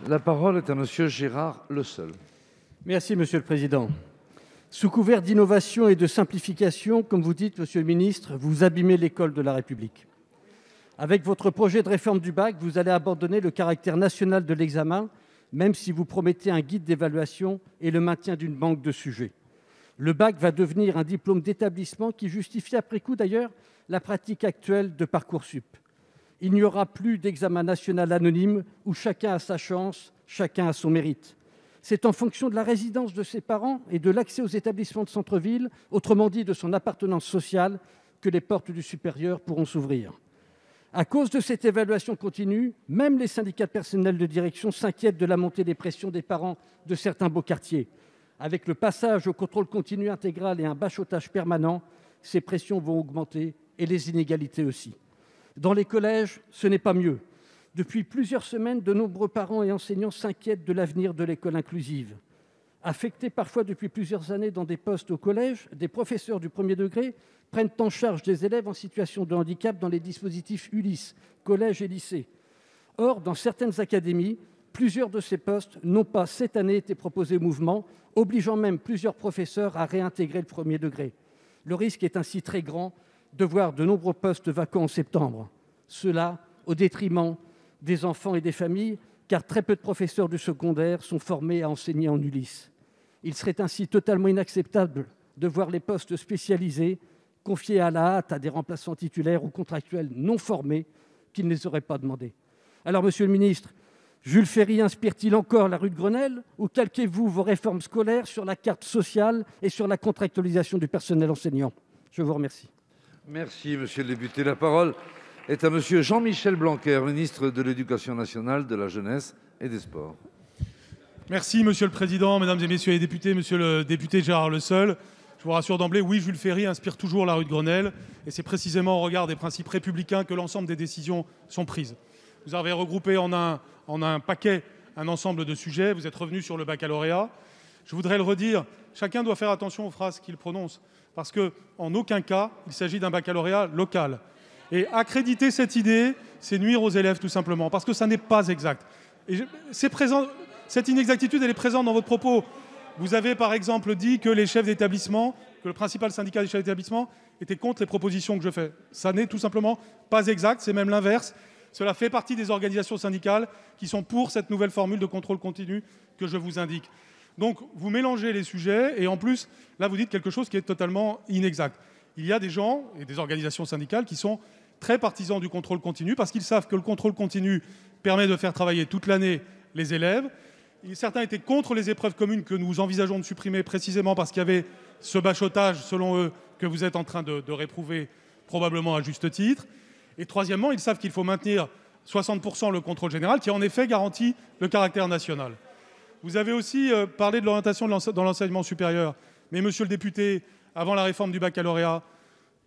La parole est à Monsieur Gérard Leseul. Merci, Monsieur le Président. Sous couvert d'innovation et de simplification, comme vous dites, Monsieur le ministre, vous abîmez l'école de la République. Avec votre projet de réforme du bac, vous allez abandonner le caractère national de l'examen, même si vous promettez un guide d'évaluation et le maintien d'une banque de sujets. Le bac va devenir un diplôme d'établissement qui justifie après coup d'ailleurs la pratique actuelle de Parcoursup. Il n'y aura plus d'examen national anonyme où chacun a sa chance, chacun a son mérite. C'est en fonction de la résidence de ses parents et de l'accès aux établissements de centre-ville, autrement dit de son appartenance sociale, que les portes du supérieur pourront s'ouvrir. À cause de cette évaluation continue, même les syndicats de personnel de direction s'inquiètent de la montée des pressions des parents de certains beaux quartiers. Avec le passage au contrôle continu intégral et un bachotage permanent, ces pressions vont augmenter et les inégalités aussi. Dans les collèges, ce n'est pas mieux. Depuis plusieurs semaines, de nombreux parents et enseignants s'inquiètent de l'avenir de l'école inclusive. Affectés parfois depuis plusieurs années dans des postes au collège, des professeurs du premier degré prennent en charge des élèves en situation de handicap dans les dispositifs ULIS, collège et lycée. Or, dans certaines académies, plusieurs de ces postes n'ont pas cette année été proposés au mouvement, obligeant même plusieurs professeurs à réintégrer le premier degré. Le risque est ainsi très grand de voir de nombreux postes vacants en septembre. Cela au détriment des enfants et des familles, car très peu de professeurs du secondaire sont formés à enseigner en ULIS. Il serait ainsi totalement inacceptable de voir les postes spécialisés confiés à la hâte à des remplaçants titulaires ou contractuels non formés qui ne les auraient pas demandés. Alors, Monsieur le ministre, Jules Ferry inspire-t-il encore la rue de Grenelle ou calquez-vous vos réformes scolaires sur la carte sociale et sur la contractualisation du personnel enseignant? Je vous remercie. Merci, monsieur le député. La parole est à monsieur Jean-Michel Blanquer, ministre de l'Éducation nationale, de la jeunesse et des sports. Merci, monsieur le président, mesdames et messieurs les députés, monsieur le député Gérard Leseul. Je vous rassure d'emblée, oui, Jules Ferry inspire toujours la rue de Grenelle, et c'est précisément au regard des principes républicains que l'ensemble des décisions sont prises. Vous avez regroupé en un paquet un ensemble de sujets, vous êtes revenu sur le baccalauréat. Je voudrais le redire, chacun doit faire attention aux phrases qu'il prononce, parce qu'en aucun cas, il s'agit d'un baccalauréat local. Et accréditer cette idée, c'est nuire aux élèves tout simplement, parce que ça n'est pas exact. Et c'est présent, cette inexactitude, elle est présente dans votre propos. Vous avez par exemple dit que les chefs d'établissement, que le principal syndicat des chefs d'établissement était contre les propositions que je fais. Ça n'est tout simplement pas exact, c'est même l'inverse. Cela fait partie des organisations syndicales qui sont pour cette nouvelle formule de contrôle continu que je vous indique. Donc vous mélangez les sujets et en plus, là vous dites quelque chose qui est totalement inexact. Il y a des gens et des organisations syndicales qui sont très partisans du contrôle continu parce qu'ils savent que le contrôle continu permet de faire travailler toute l'année les élèves. Certains étaient contre les épreuves communes que nous envisageons de supprimer précisément parce qu'il y avait ce bachotage, selon eux, que vous êtes en train de réprouver probablement à juste titre. Et troisièmement, ils savent qu'il faut maintenir 60% le contrôle général qui en effet garantit le caractère national. Vous avez aussi parlé de l'orientation dans l'enseignement supérieur. Mais monsieur le député, avant la réforme du baccalauréat,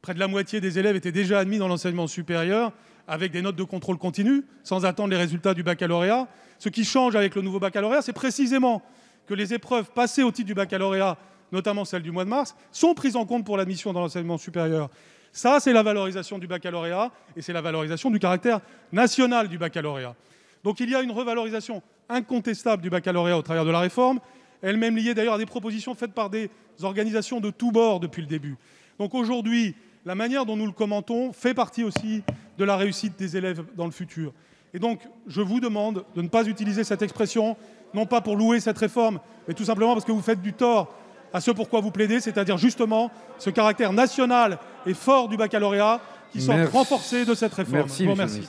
près de la moitié des élèves étaient déjà admis dans l'enseignement supérieur avec des notes de contrôle continu, sans attendre les résultats du baccalauréat. Ce qui change avec le nouveau baccalauréat, c'est précisément que les épreuves passées au titre du baccalauréat, notamment celles du mois de mars, sont prises en compte pour l'admission dans l'enseignement supérieur. Ça, c'est la valorisation du baccalauréat et c'est la valorisation du caractère national du baccalauréat. Donc il y a une revalorisation incontestable du baccalauréat au travers de la réforme, elle-même liée d'ailleurs à des propositions faites par des organisations de tous bords depuis le début. Donc aujourd'hui, la manière dont nous le commentons fait partie aussi de la réussite des élèves dans le futur. Et donc, je vous demande de ne pas utiliser cette expression, non pas pour louer cette réforme, mais tout simplement parce que vous faites du tort à ce pourquoi vous plaidez, c'est-à-dire justement ce caractère national et fort du baccalauréat qui sort renforcé de cette réforme. Merci, je vous remercie.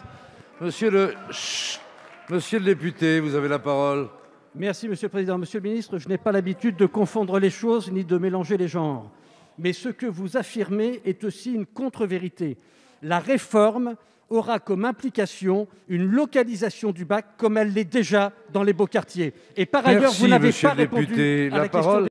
Monsieur le député, vous avez la parole. Merci, Monsieur le Président. Monsieur le ministre, je n'ai pas l'habitude de confondre les choses ni de mélanger les genres. Mais ce que vous affirmez est aussi une contre-vérité. La réforme aura comme implication une localisation du bac comme elle l'est déjà dans les beaux quartiers. Et par ailleurs, vous n'avez pas répondu à la question